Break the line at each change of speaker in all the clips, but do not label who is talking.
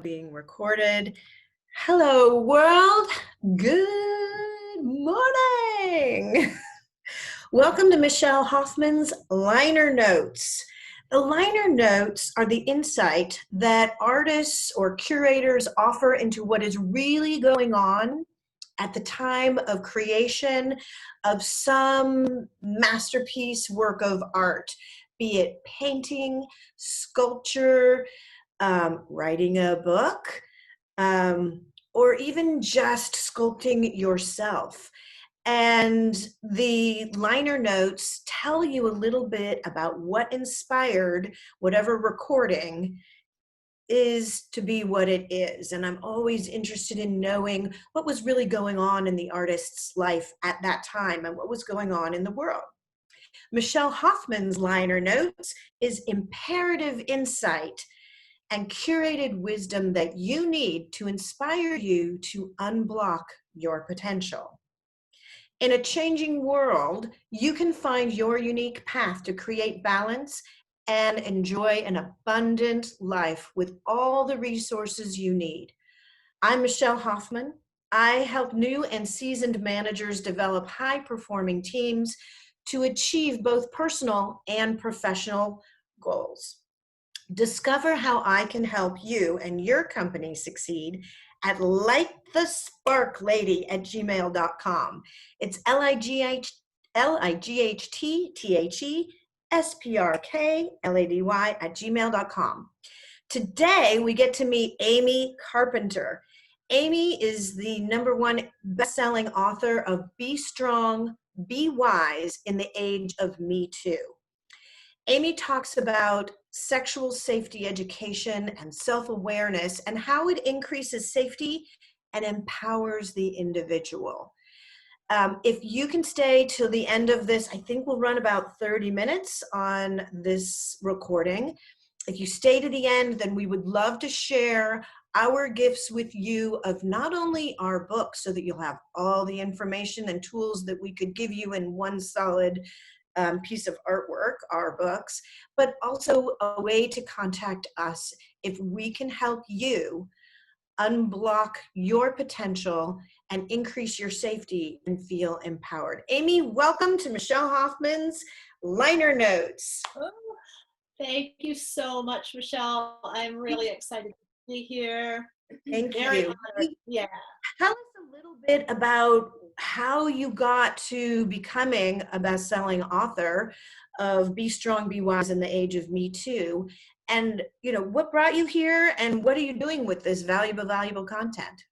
being recorded. Hello, world. Good morning. Welcome to Michelle Hoffman's Liner Notes. The liner notes are the insight that artists or curators offer into what is really going on at the time of creation of some masterpiece work of art, be it painting, sculpture, writing a book, or even just sculpting yourself. And the liner notes tell you a little bit about what inspired whatever recording is to be what it is. And I'm always interested in knowing what was really going on in the artist's life at that time and what was going on in the world. Michelle Hoffman's liner notes is imperative insight and curated wisdom that you need to inspire you to unblock your potential. In a changing world, you can find your unique path to create balance and enjoy an abundant life with all the resources you need. I'm Michelle Hoffman. I help new and seasoned managers develop high-performing teams to achieve both personal and professional goals. Discover how I can help you and your company succeed at lightthesparklady@gmail.com. It's lightthesparklady@gmail.com. Today, we get to meet Amy Carpenter. Amy is the #1 best-selling author of Be Strong, Be Wise in the Age of Me Too. Amy talks about sexual safety education and self-awareness and how it increases safety and empowers the individual. If you can stay till the end of this, I think we'll run about 30 minutes on this recording. If you stay to the end, then we would love to share our gifts with you of not only our book so that you'll have all the information and tools that we could give you in one solid piece of artwork, our books, but also a way to contact us if we can help you unblock your potential and increase your safety and feel empowered. Amy, welcome to Michelle Hoffman's Liner Notes.
Oh, thank you so much, Michelle. I'm really excited to be here.
Thank
Very
you.
honored. Yeah.
Tell us a little bit about how you got to becoming a best-selling author of Be Strong, Be Wise in the Age of Me Too. And, what brought you here and what are you doing with this valuable content?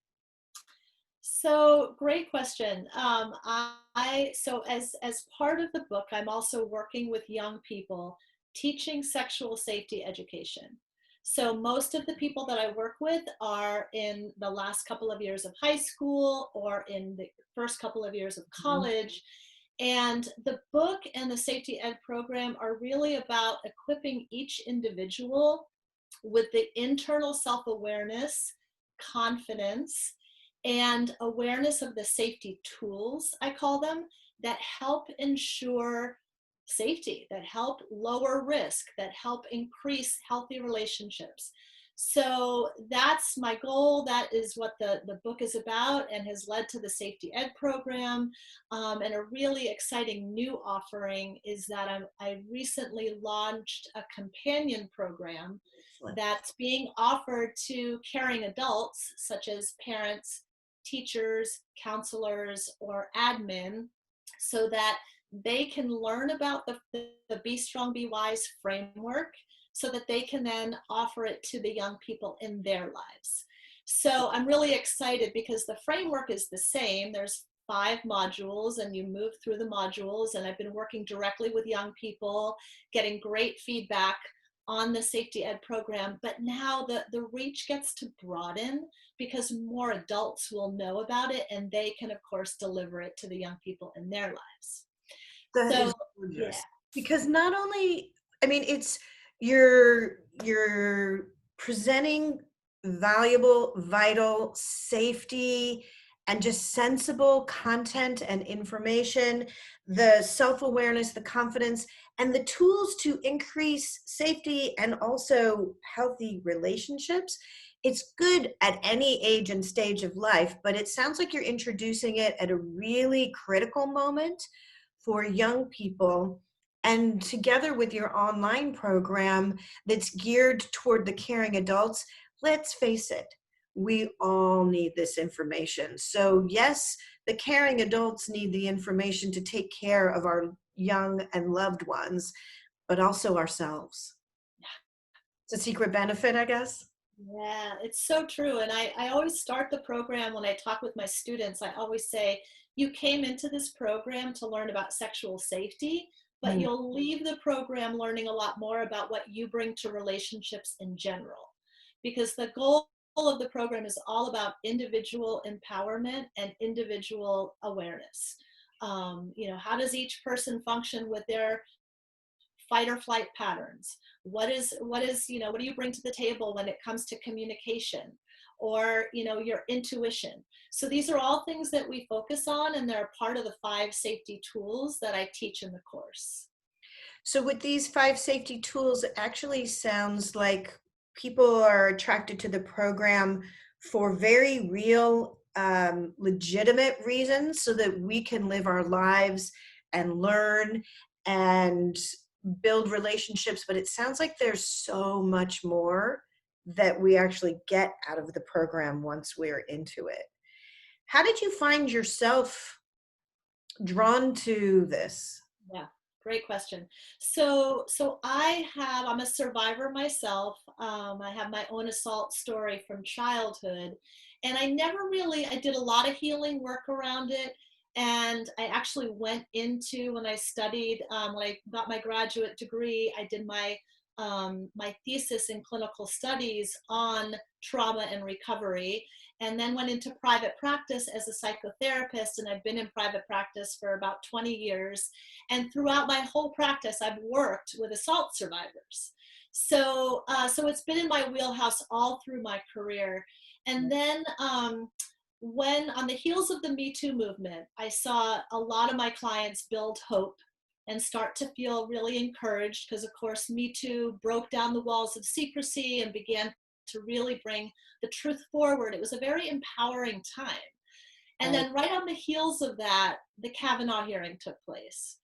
So great question. So as part of the book, I'm also working with young people teaching sexual safety education. So most of the people that I work with are in the last couple of years of high school or in the first couple of years of college. And the book and the safety ed program are really about equipping each individual with the internal self-awareness, confidence, and awareness of the safety tools, I call them, that help ensure safety, that help lower risk, that help increase healthy relationships. So that's my goal. That is what the book is about and has led to the safety ed program. And a really exciting new offering is that I recently launched a companion program that's being offered to caring adults, such as parents, teachers, counselors, or admin, so that they can learn about the Be Strong, Be Wise framework so that they can then offer it to the young people in their lives. So I'm really excited because the framework is the same. There's 5 modules and you move through the modules, and I've been working directly with young people, getting great feedback on the safety ed program, but now the reach gets to broaden because more adults will know about it and they can of course deliver it to the young people in their lives.
That
So,
is gorgeous.
yeah.
Because not only, it's you're presenting valuable, vital, safety, and just sensible content and information, the self-awareness, the confidence, and the tools to increase safety and also healthy relationships it's good at any age and stage of life, but it sounds like you're introducing it at a really critical moment for young people. And together with your online program that's geared toward the caring adults, let's face it, we all need this information. So, yes, the caring adults need the information to take care of our young and loved ones, but also ourselves. It's a secret benefit, I guess.
Yeah, it's so true. And I always start the program when I talk with my students. I always say, you came into this program to learn about sexual safety, but
Mm.
you'll leave the program learning a lot more about what you bring to relationships in general. Because the goal of the program is all about individual empowerment and individual awareness. How does each person function with their fight or flight patterns? What do you bring to the table when it comes to communication, or your intuition? So these are all things that we focus on, and they're part of the 5 safety tools that I teach in the course.
So with these 5 safety tools, it actually sounds like people are attracted to the program for very real, legitimate reasons so that we can live our lives and learn and build relationships. But it sounds like there's so much more that we actually get out of the program once we're into it. How did you find yourself drawn to this?
Yeah, great question. I'm a survivor myself. I have my own assault story from childhood, and I did a lot of healing work around it. And I actually went into, when I studied, when I got my graduate degree, I did my thesis in clinical studies on trauma and recovery, and then went into private practice as a psychotherapist. And I've been in private practice for about 20 years. And throughout my whole practice, I've worked with assault survivors. So it's been in my wheelhouse all through my career. And then when on the heels of the Me Too movement, I saw a lot of my clients build hope and start to feel really encouraged, because of course Me Too broke down the walls of secrecy and began to really bring the truth forward. It was a very empowering time. And
Right.
then right on the heels of that, the Kavanaugh hearing took place.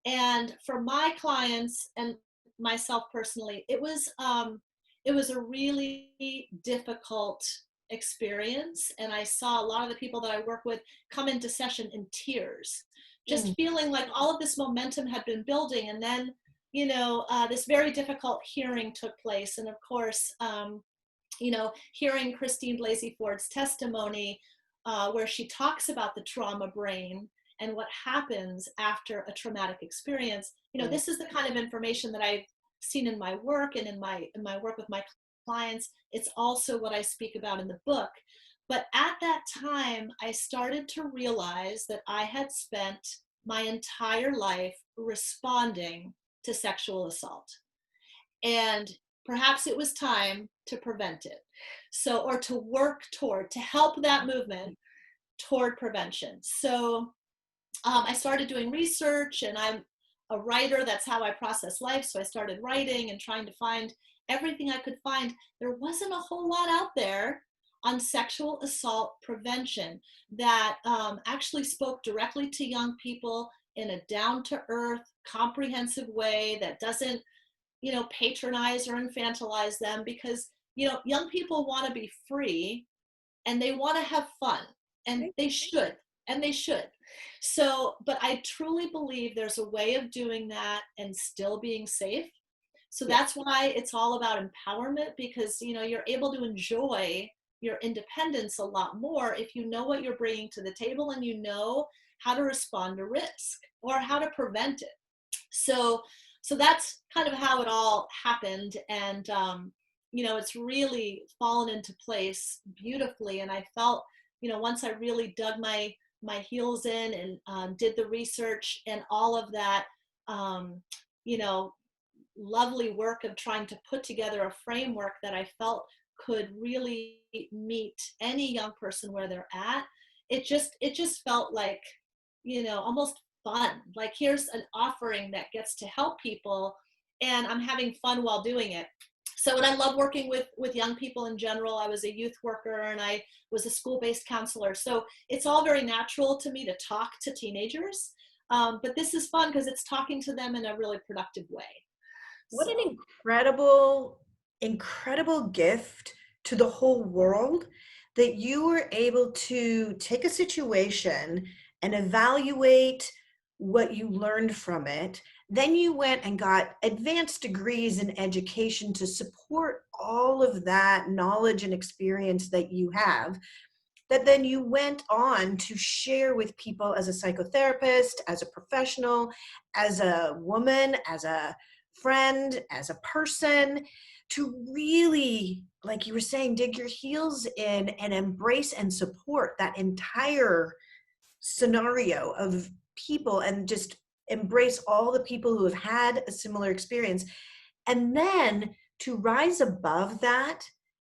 And for my clients and myself personally, it was a really difficult experience. And I saw a lot of the people that I work with come into session in tears, just
Mm.
feeling like all of this momentum had been building. And then, this very difficult hearing took place. And of course, hearing Christine Blasey Ford's testimony, where she talks about the trauma brain and what happens after a traumatic experience.
Right.
This is the kind of information that I've seen in my work and in my work with my clients. It's also what I speak about in the book. But at that time, I started to realize that I had spent my entire life responding to sexual assault. And perhaps it was time to prevent it. Or to work to help that movement toward prevention. So I started doing research, and I'm a writer. That's how I process life. So I started writing and trying to find everything I could find. There wasn't a whole lot out there on sexual assault prevention that actually spoke directly to young people in a down to earth, comprehensive way that doesn't patronize or infantilize them, because young people want to be free and they want to have fun, and they should. But I truly believe there's a way of doing that and still being safe. So
Yeah.
that's why it's all about empowerment, because you're able to enjoy your independence a lot more if you know what you're bringing to the table, and you know how to respond to risk or how to prevent it. So so that's kind of how it all happened. And it's really fallen into place beautifully. And I felt, once I really dug my heels in and did the research and all of that, um, you know lovely work of trying to put together a framework that I felt could really meet any young person where they're at. It just felt like, almost fun. Like, here's an offering that gets to help people, and I'm having fun while doing it. And I love working with young people in general. I was a youth worker and I was a school-based counselor. So it's all very natural to me to talk to teenagers. But this is fun because it's talking to them in a really productive way.
What an
So
incredible, incredible gift to the whole world that you were able to take a situation and evaluate what you learned from it. Then you went and got advanced degrees in education to support all of that knowledge and experience that you have, that then you went on to share with people as a psychotherapist, as a professional, as a woman, as a friend, as a person, to really, like you were saying, dig your heels in and embrace and support that entire scenario of people and just embrace all the people who have had a similar experience. And then to rise above that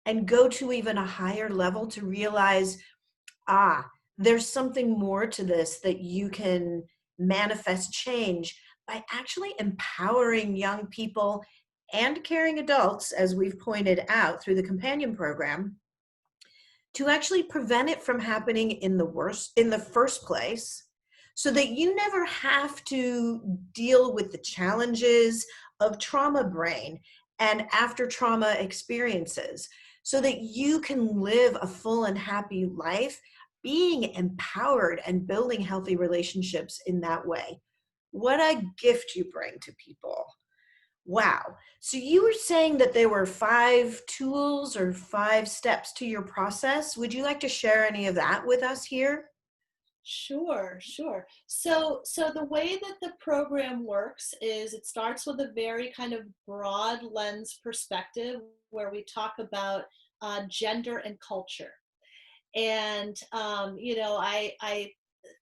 and go to even a higher level to realize, there's something more to this, that you can manifest change by actually empowering young people and caring adults, as we've pointed out through the companion program, to actually prevent it from happening in the first place, so that you never have to deal with the challenges of trauma brain and after trauma experiences, so that you can live a full and happy life, being empowered and building healthy relationships in that way. What a gift you bring to people. Wow. So you were saying that there were 5 tools or 5 steps to your process. Would you like to share any of that with us here?
sure, sure. So the way that the program works is it starts with a very kind of broad lens perspective where we talk about gender and culture. And I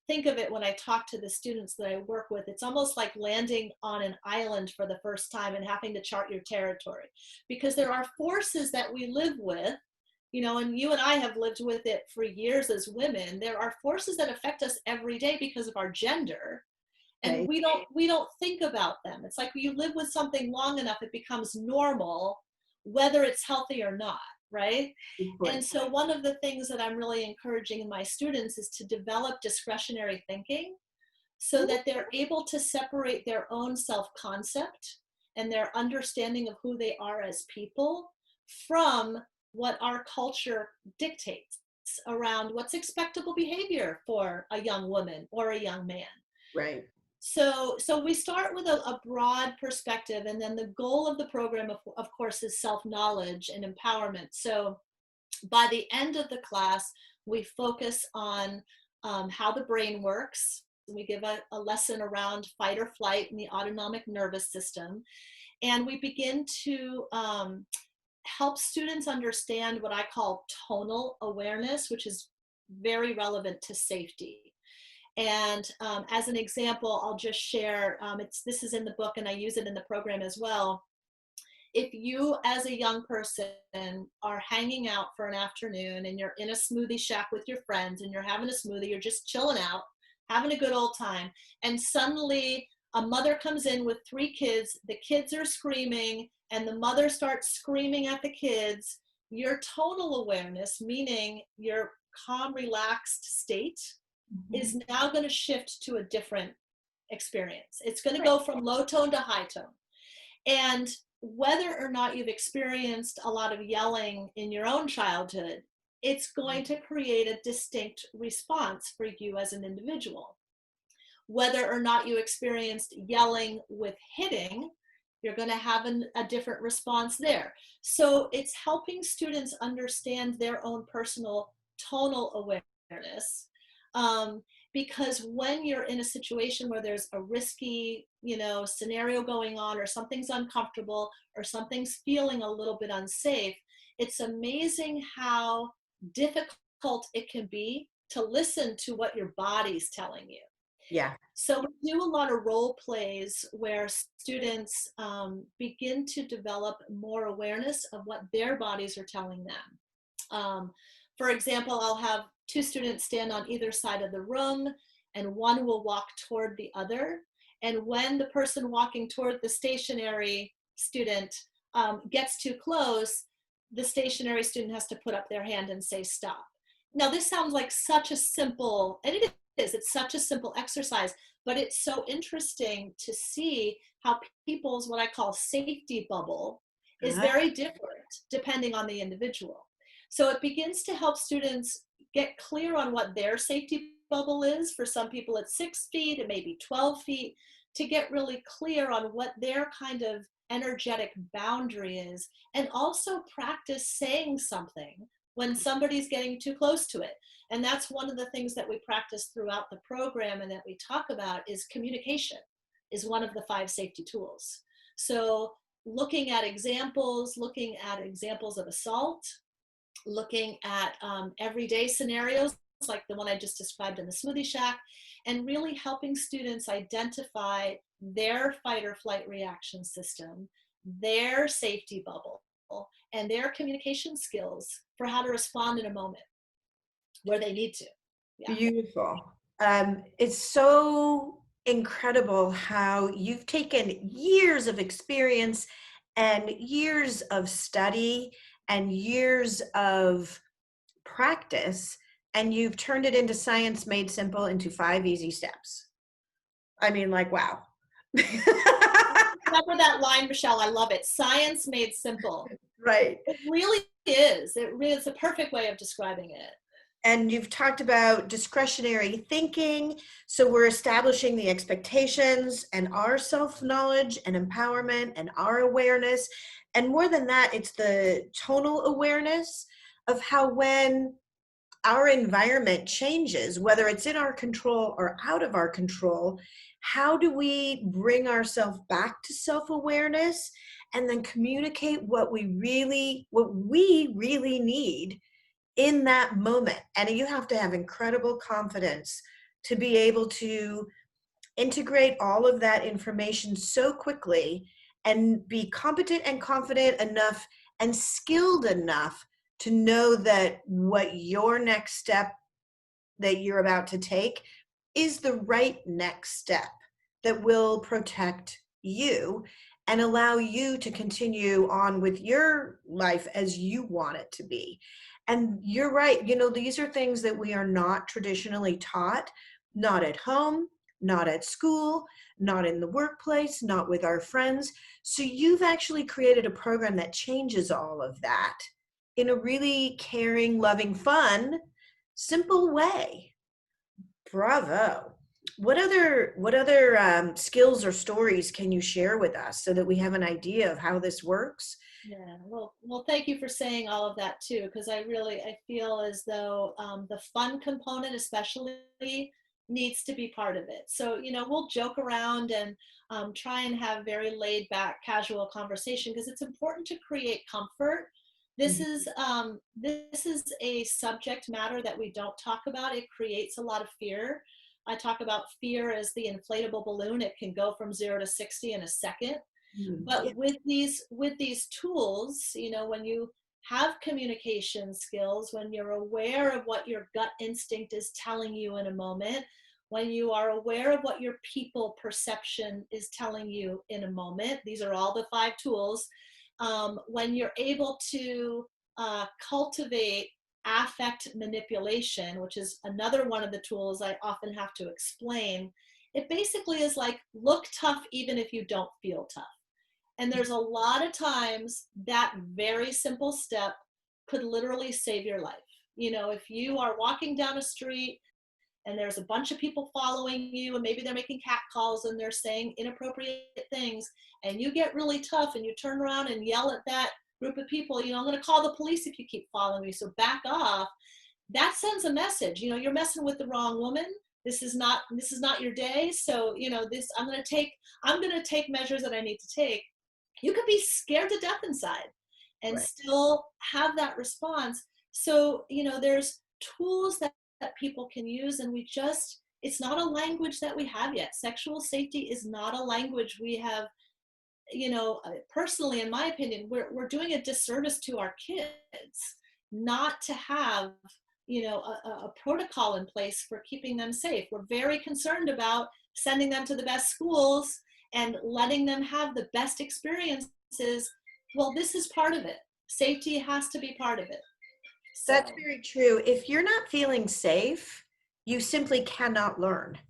think of it when I talk to the students that I work with, it's almost like landing on an island for the first time and having to chart your territory, because there are forces that we live with, and you and I have lived with it for years as women. There are forces that affect us every day because of our gender, and
Okay.
we don't think about them. It's like you live with something long enough, it becomes normal, whether it's healthy or not, right?
Good
And
point.
so one of the things that I'm really encouraging in my students is to develop discretionary thinking so that they're able to separate their own self-concept and their understanding of who they are as people from what our culture dictates around what's expectable behavior for a young woman or a young man.
Right.
So we start with a broad perspective, and then the goal of the program, of course, is self-knowledge and empowerment. So by the end of the class, we focus on how the brain works. We give a lesson around fight or flight in the autonomic nervous system. And we begin to help students understand what I call tonal awareness, which is very relevant to safety. And as an example, I'll just share, this is in the book and I use it in the program as well. If you as a young person are hanging out for an afternoon and you're in a smoothie shack with your friends and you're having a smoothie, you're just chilling out, having a good old time, and suddenly a mother comes in with 3 kids, the kids are screaming, and the mother starts screaming at the kids, your tonal awareness, meaning your calm, relaxed state, is now going to shift to a different experience. It's going to
Right.
go from low tone to high tone. And whether or not you've experienced a lot of yelling in your own childhood, it's going to create a distinct response for you as an individual. Whether or not you experienced yelling with hitting, you're going to have a different response there. So it's helping students understand their own personal tonal awareness. Because when you're in a situation where there's a risky, scenario going on, or something's uncomfortable, or something's feeling a little bit unsafe, it's amazing how difficult it can be to listen to what your body's telling you.
Yeah.
So we do a lot of role plays where students begin to develop more awareness of what their bodies are telling them. For example, I'll have 2 students stand on either side of the room, and one will walk toward the other. And when the person walking toward the stationary student gets too close, the stationary student has to put up their hand and say stop. Now, this sounds like such a simple, and it is, it's such a simple exercise, but it's so interesting to see how people's what I call safety bubble is
Ah,
very different depending on the individual. So it begins to help students get clear on what their safety bubble is. For some people, it's 6 feet, it may be 12 feet, to get really clear on what their kind of energetic boundary is, and also practice saying something when somebody's getting too close to it. And that's one of the things that we practice throughout the program and that we talk about is communication is one of the 5 safety tools. So looking at examples of assault, looking at everyday scenarios like the one I just described in the smoothie shack, and really helping students identify their fight or flight reaction system, their safety bubble, and their communication skills for how to respond in a moment where they need to. Yeah.
beautiful. It's so incredible how you've taken years of experience and years of study and years of practice, and you've turned it into science made simple into 5 easy steps. I mean, like, wow.
Remember that line, Michelle? I love it. Science made simple.
Right.
It really is. It really is a perfect way of describing it.
And you've talked about discretionary thinking. So we're establishing the expectations and our self-knowledge and empowerment and our awareness. And more than that, it's the tonal awareness of how when our environment changes, whether it's in our control or out of our control, how do we bring ourselves back to self-awareness and then communicate what we really need in that moment. And you have to have incredible confidence to be able to integrate all of that information so quickly and be competent and confident enough and skilled enough to know that what your next step that you're about to take is the right next step that will protect you and allow you to continue on with your life as you want it to be. And you're right, these are things that we are not traditionally taught, not at home, not at school, not in the workplace, not with our friends. So you've actually created a program that changes all of that in a really caring, loving, fun, simple way. Bravo. What other skills or stories can you share with us so that we have an idea of how this works?
Yeah, well, thank you for saying all of that too, because I feel as though the fun component especially needs to be part of it. So, we'll joke around and try and have very laid back, casual conversation because it's important to create comfort. This
Mhm.
is this is a subject matter that we don't talk about. It creates a lot of fear. I talk about fear as the inflatable balloon. It can go from 0 to 60 in a second.
Yeah.
But with these tools, when you have communication skills, when you're aware of what your gut instinct is telling you in a moment, when you are aware of what your people perception is telling you in a moment, these are all the 5 tools. When you're able to cultivate affect manipulation, which is another one of the tools I often have to explain, it basically is like look tough even if you don't feel tough. And there's a lot of times that very simple step could literally save your life. If you are walking down a street and there's a bunch of people following you and maybe they're making cat calls and they're saying inappropriate things and you get really tough and you turn around and yell at that group of people, I'm going to call the police if you keep following me, so back off. That sends a message. You're messing with the wrong woman. This is not your day. So, this I'm going to take measures that I need to take. You could be scared to death inside and
Right.
still have that response. So, there's tools that people can use, and it's not a language that we have yet. Sexual safety is not a language we have. Personally, in my opinion, we're doing a disservice to our kids not to have, a protocol in place for keeping them safe. We're very concerned about sending them to the best schools and letting them have the best experiences Well, this is part of it. Safety has to be part of it.
That's
So,
very true. If you're not feeling safe, you simply cannot learn.
right.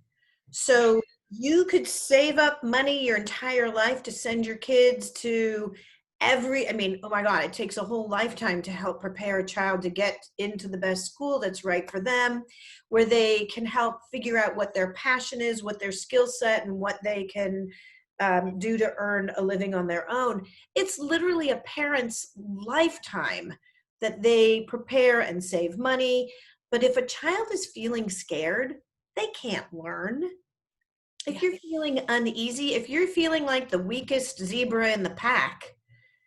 So you could save up money your entire life to send your kids to I mean, oh my God, it takes a whole lifetime to help prepare a child to get into the best school that's right for them, where they can help figure out what their passion is, what their skill set, and what they can do to earn a living on their own. It's literally a parent's lifetime that they prepare and save money. But if a child is feeling scared, they can't learn. If
Yeah.
you're feeling uneasy, if you're feeling like the weakest zebra in the pack,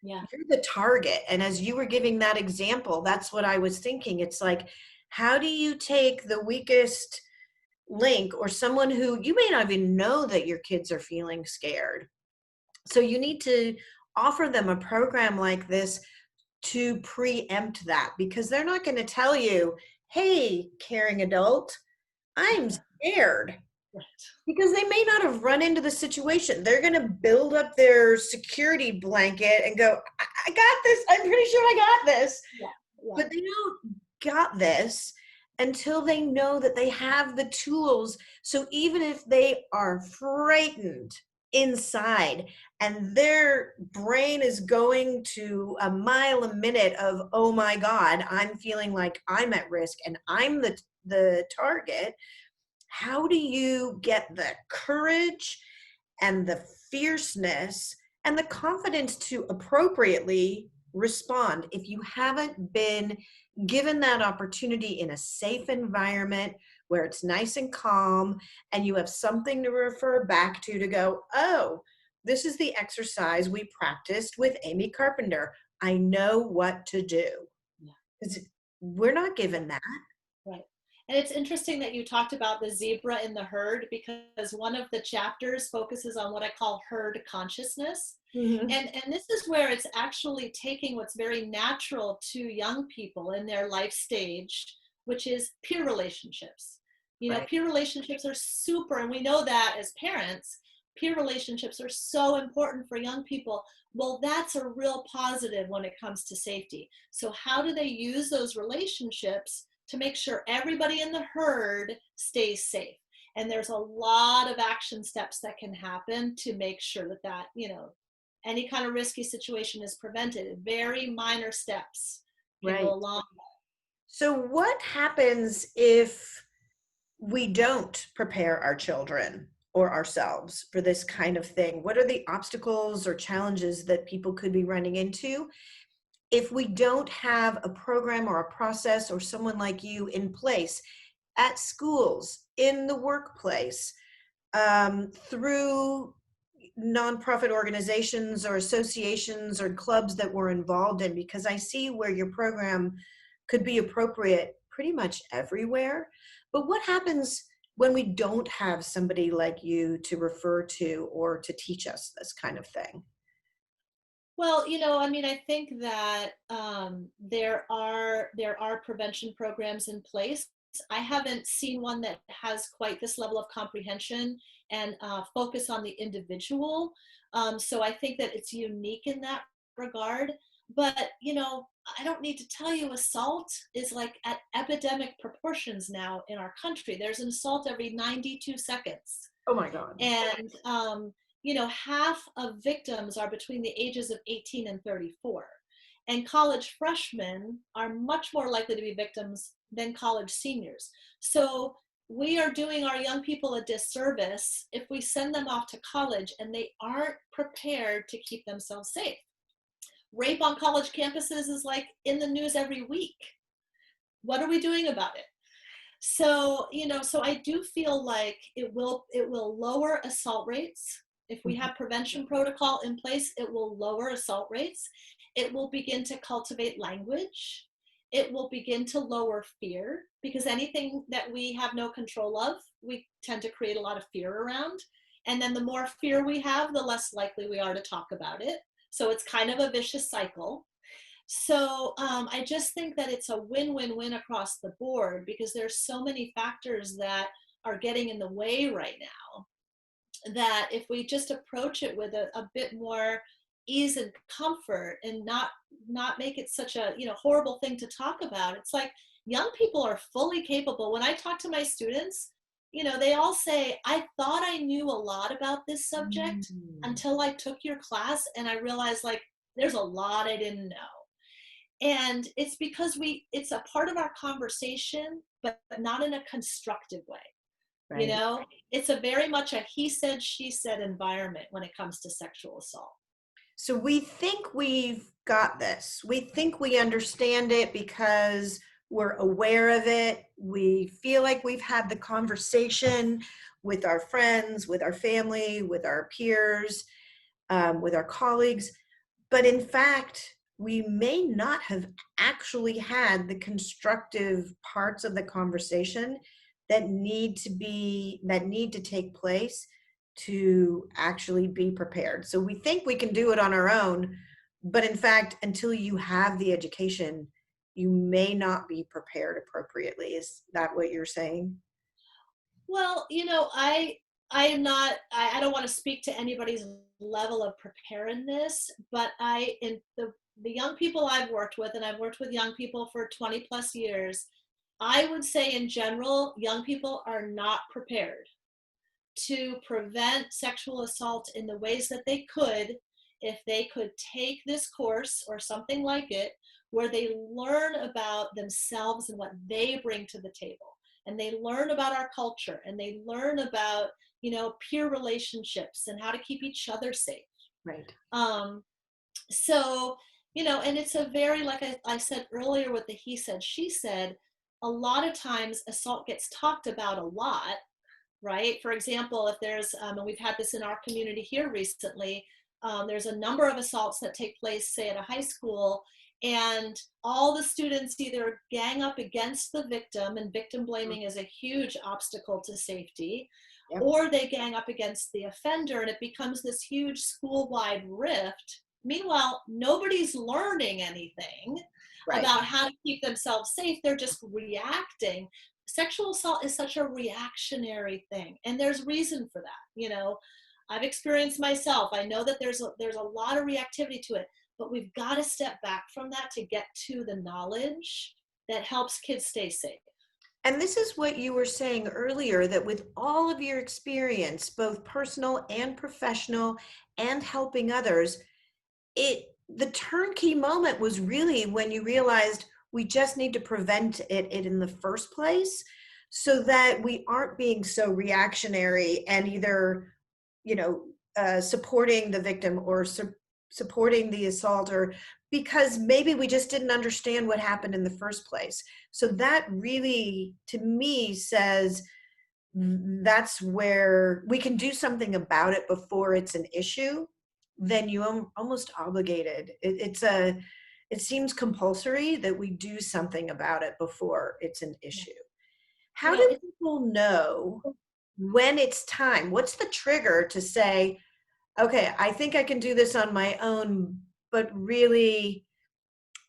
Yeah.
you're the target. And as you were giving that example, that's what I was thinking. It's like, how do you take the weakest link or someone who you may not even know that your kids are feeling scared? So you need to offer them a program like this to preempt that, because they're not going to tell you, hey, caring adult, I'm scared,
Right.
because they may not have run into the situation. They're going to build up their security blanket and go, I got this. I'm pretty sure I got this.
Yeah. Yeah.
But they don't got this until they know that they have the tools. So even if they are frightened inside and their brain is going to a mile a minute of, oh my God, I'm feeling like I'm at risk and I'm the target, how do you get the courage and the fierceness and the confidence to appropriately respond if you haven't been given that opportunity in a safe environment where it's nice and calm and you have something to refer back to go, oh, this is the exercise we practiced with Amy Carpenter. I know what to do.
Yeah.
Because we're not given that.
Right. And it's interesting that you talked about the zebra in the herd, because one of the chapters focuses on what I call herd consciousness.
Mhm.
And this is where it's actually taking what's very natural to young people in their life stage, which is peer relationships. You know,
Right.
peer relationships are super, and we know that as parents, peer relationships are so important for young people. Well, that's a real positive when it comes to safety. So how do they use those relationships to make sure everybody in the herd stays safe? And there's a lot of action steps that can happen to make sure that any kind of risky situation is prevented. Very minor steps can go
Right.
a long.
So, what happens if we don't prepare our children or ourselves for this kind of thing? What are the obstacles or challenges that people could be running into if we don't have a program or a process or someone like you in place at schools, in the workplace, through nonprofit organizations or associations or clubs that we're involved in? Because I see where your program could be appropriate pretty much everywhere. But what happens when we don't have somebody like you to refer to or to teach us this kind of thing?
Well, I mean, I think that there are prevention programs in place. I haven't seen one that has quite this level of comprehension and focus on the individual. So I think that it's unique in that regard. But I don't need to tell you, assault is like at epidemic proportions now in our country. There's an assault every 92 seconds.
Oh my God.
And half of victims are between the ages of 18 and 34. And college freshmen are much more likely to be victims than college seniors. So we are doing our young people a disservice if we send them off to college and they aren't prepared to keep themselves safe. Rape on college campuses is like in the news every week. What are we doing about it? So I do feel like it will lower assault rates. If we have prevention protocol in place, it will lower assault rates. It will begin to cultivate language. It will begin to lower fear, because anything that we have no control of, we tend to create a lot of fear around. And then the more fear we have, the less likely we are to talk about it. So it's kind of a vicious cycle. So I just think that it's a win-win-win across the board, because there's so many factors that are getting in the way right now, that if we just approach it with a bit more ease and comfort and not make it such a, horrible thing to talk about. It's like young people are fully capable. When I talk to my students, they all say, I thought I knew a lot about this subject
Mm.
until I took your class, and I realized, like, there's a lot I didn't know. And it's because it's a part of our conversation, but not in a constructive way.
Right.
It's a very much a he said, she said environment when it comes to sexual assault.
So we think we've got this. We think we understand it because we're aware of it. We feel like we've had the conversation with our friends, with our family, with our peers, with our colleagues. But in fact, we may not have actually had the constructive parts of the conversation that need to take place to actually be prepared. So we think we can do it on our own, but in fact, until you have the education, you may not be prepared appropriately. Is that what you're saying?
Well, I am not, I don't want to speak to anybody's level of preparedness, but in the young people I've worked with, and I've worked with young people for 20 plus years, I would say in general, young people are not prepared to prevent sexual assault in the ways that they could if they could take this course or something like it, where they learn about themselves and what they bring to the table. And they learn about our culture, and they learn about, peer relationships and how to keep each other safe.
Right.
Um, so, and it's a very, like I said earlier with the he said, she said, a lot of times assault gets talked about a lot, right? For example, if there's, and we've had this in our community here recently, there's a number of assaults that take place, say, at a high school, and all the students either gang up against the victim, and victim blaming is a huge obstacle to safety,
Yep.
or they gang up against the offender, and it becomes this huge school-wide rift. Meanwhile, nobody's learning anything
Right.
about how to keep themselves safe. They're just reacting. Sexual assault is such a reactionary thing, and there's reason for that. I've experienced myself. I know that there's a lot of reactivity to it, but we've got to step back from that to get to the knowledge that helps kids stay safe.
And this is what you were saying earlier, that with all of your experience, both personal and professional, and helping others, the turnkey moment was really when you realized we just need to prevent it in the first place, so that we aren't being so reactionary and either, supporting the victim or supporting the assaulter, because maybe we just didn't understand what happened in the first place. So that really, to me, says that's where we can do something about it before it's an issue. Then you almost obligated. It seems compulsory that we do something about it before it's an issue.
You
How
know,
do
it's
people know when it's time? What's the trigger to say, okay, I think I can do this on my own, but really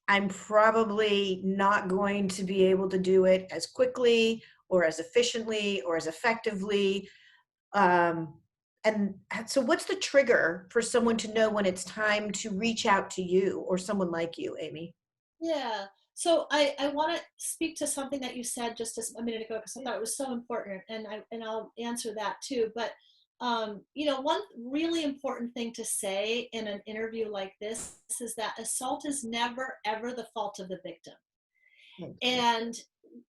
I'm probably not going to be able to do it as quickly or as efficiently or as effectively. Um, and so what's the trigger for someone to know when it's time to reach out to you or someone like you, Amy?
Yeah. So I want to speak to something that you said just a minute ago, because I thought it was so important, and I'll answer that too. But one really important thing to say in an interview like this is that assault is never ever the fault of the victim,
Okay.
and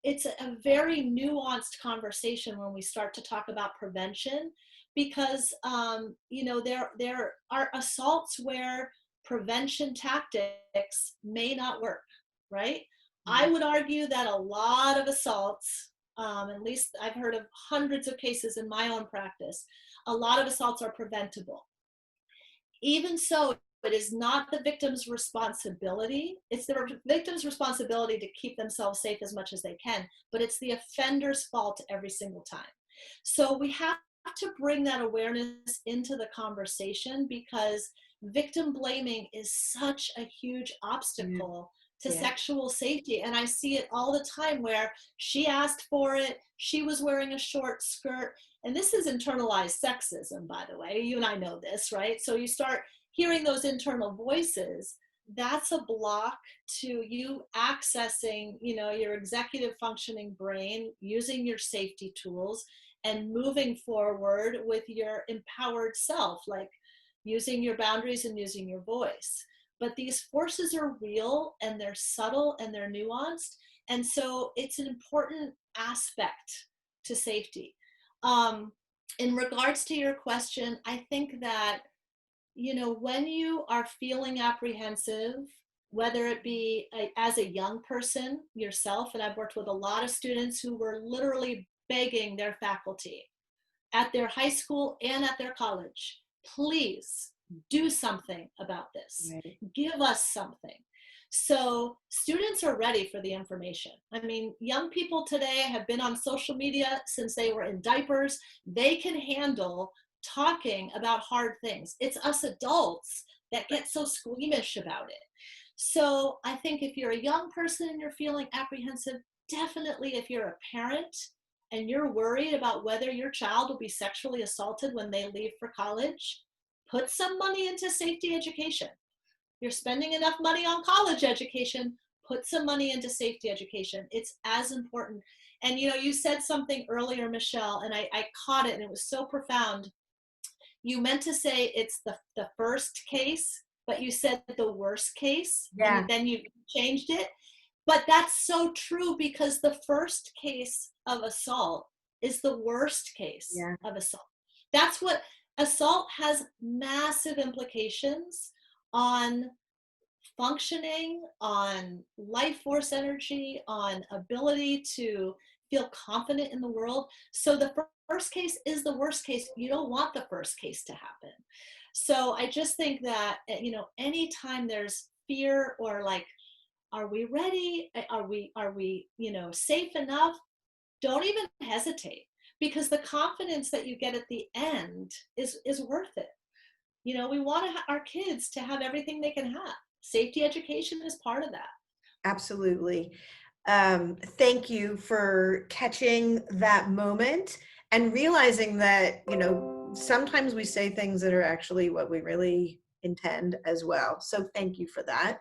it's a very nuanced conversation when we start to talk about prevention, because there are assaults where prevention tactics may not work, right? I would argue that a lot of assaults, at least I've heard of hundreds of cases in my own practice, a lot of assaults are preventable. Even so, it is not the victim's responsibility. It's the victim's responsibility to keep themselves safe as much as they can, but it's the offender's fault every single time. So we have to bring that awareness into the conversation, because victim blaming is such a huge
Yeah.
obstacle to
Yeah.
sexual safety. And I see it all the time, where she asked for it, she was wearing a short skirt. And this is internalized sexism, by the way. You and I know this, right? So you start hearing those internal voices, that's a block to you accessing, your executive functioning brain, using your safety tools, and moving forward with your empowered self, like using your boundaries and using your voice. But these forces are real, and they're subtle, and they're nuanced. And so it's an important aspect to safety. In regards to your question, I think that, when you are feeling apprehensive, whether it be as a young person yourself, and I've worked with a lot of students who were literally begging their faculty at their high school and at their college, please do something about this.
Right.
Give us something. So students are ready for the information. I mean, young people today have been on social media since they were in diapers. They can handle talking about hard things. It's us adults that get so squeamish about it. So I think if you're a young person and you're feeling apprehensive, definitely if you're a parent and you're worried about whether your child will be sexually assaulted when they leave for college, put some money into safety education. You're spending enough money on college education, put some money into safety education. It's as important. And you said something earlier, Michelle, and I caught it, and it was so profound. You meant to say it's the first case, but you said the worst case,
Yeah.
and then you changed it. But that's so true, because the first case of assault is the worst case of assault. That's what assault has, massive implications on functioning, on life force energy, on ability to feel confident in the world. So the first case is the worst case. You don't want the first case to happen. So I just think that, anytime there's fear, or like, are we ready? Are we, safe enough? Don't even hesitate, because the confidence that you get at the end is worth it. We want our kids to have everything they can have. Safety education is part of that.
Absolutely. Thank you for catching that moment and realizing that, sometimes we say things that are actually what we really intend as well. So thank you for that.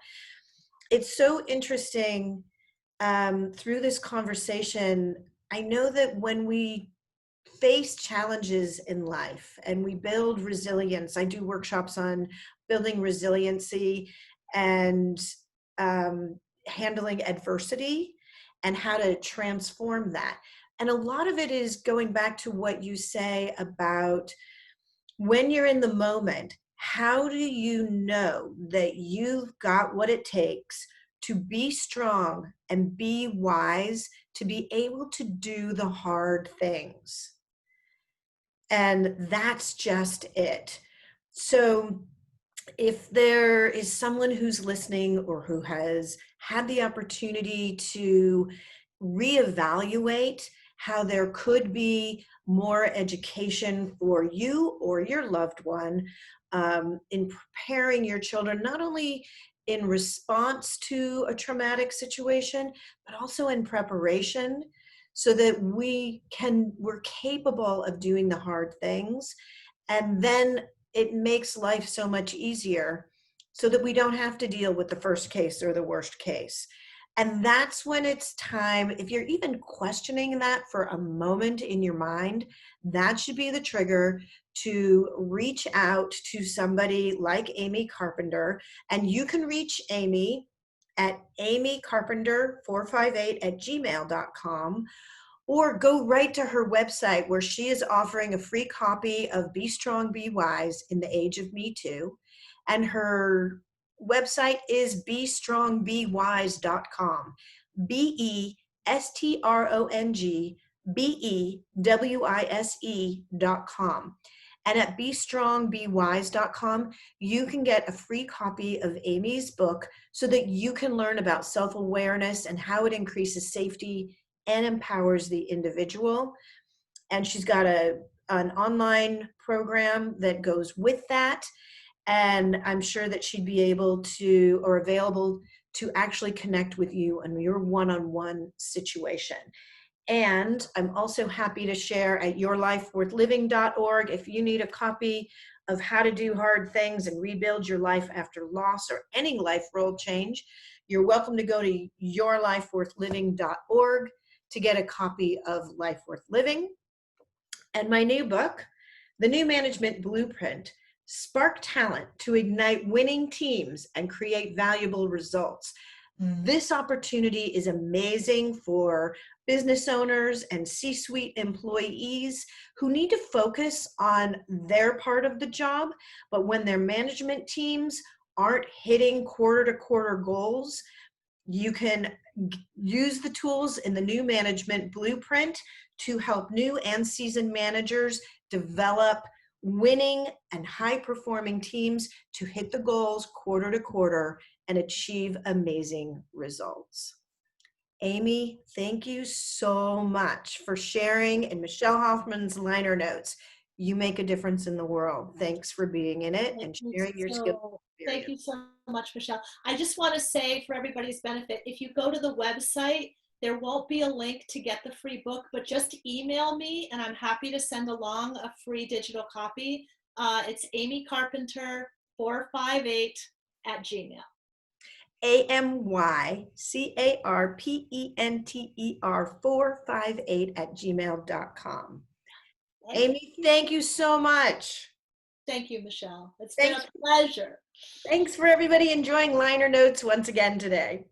It's so interesting, through this conversation. I know that when we face challenges in life and we build resilience, I do workshops on building resiliency and handling adversity and how to transform that. And a lot of it is going back to what you say about when you're in the moment, how do you know that you've got what it takes to be strong and be wise, to be able to do the hard things? And that's just it. So if there is someone who's listening or who has had the opportunity to reevaluate how there could be more education for you or your loved one, in preparing your children, not only in response to a traumatic situation, but also in preparation, so that we're capable of doing the hard things. And then it makes life so much easier, so that we don't have to deal with the first case or the worst case. And that's when it's time, if you're even questioning that for a moment in your mind, that should be the trigger to reach out to somebody like Amy Carpenter. And you can reach Amy at amycarpenter458@gmail.com, or go right to her website, where she is offering a free copy of Be Strong, Be Wise in the Age of Me Too. And her website is bestrongbewise.com. bestrongbewise.com. And at bestrongbewise.com, you can get a free copy of Amy's book, so that you can learn about self-awareness and how it increases safety and empowers the individual. And she's got an online program that goes with that. And I'm sure that she'd be able to, or available to, actually connect with you on your one-on-one situation. And I'm also happy to share at yourlifeworthliving.org, if you need a copy of how to do hard things and rebuild your life after loss or any life role change, you're welcome to go to yourlifeworthliving.org to get a copy of Life Worth Living. And my new book, The New Management Blueprint: Spark Talent to Ignite Winning Teams and Create Valuable Results. This opportunity is amazing for business owners and C-suite employees who need to focus on their part of the job, but when their management teams aren't hitting quarter-to-quarter goals, you can use the tools in the New Management Blueprint to help new and seasoned managers develop winning and high-performing teams to hit the goals quarter to quarter and achieve amazing results. Amy, thank you so much for sharing in Michelle Hoffman's liner notes. You make a difference in the world. Thanks for being in it and sharing your skills.
Thank you so much, Michelle. I just want to say, for everybody's benefit, if you go to the website, there won't be a link to get the free book, but just email me and I'm happy to send along a free digital copy. It's Amy Carpenter 458 at Gmail.
AMYCARPENTER 458 at gmail.com. Amy, thank you so much.
Thank you, Michelle. It's been a pleasure.
Thanks for everybody enjoying liner notes once again today.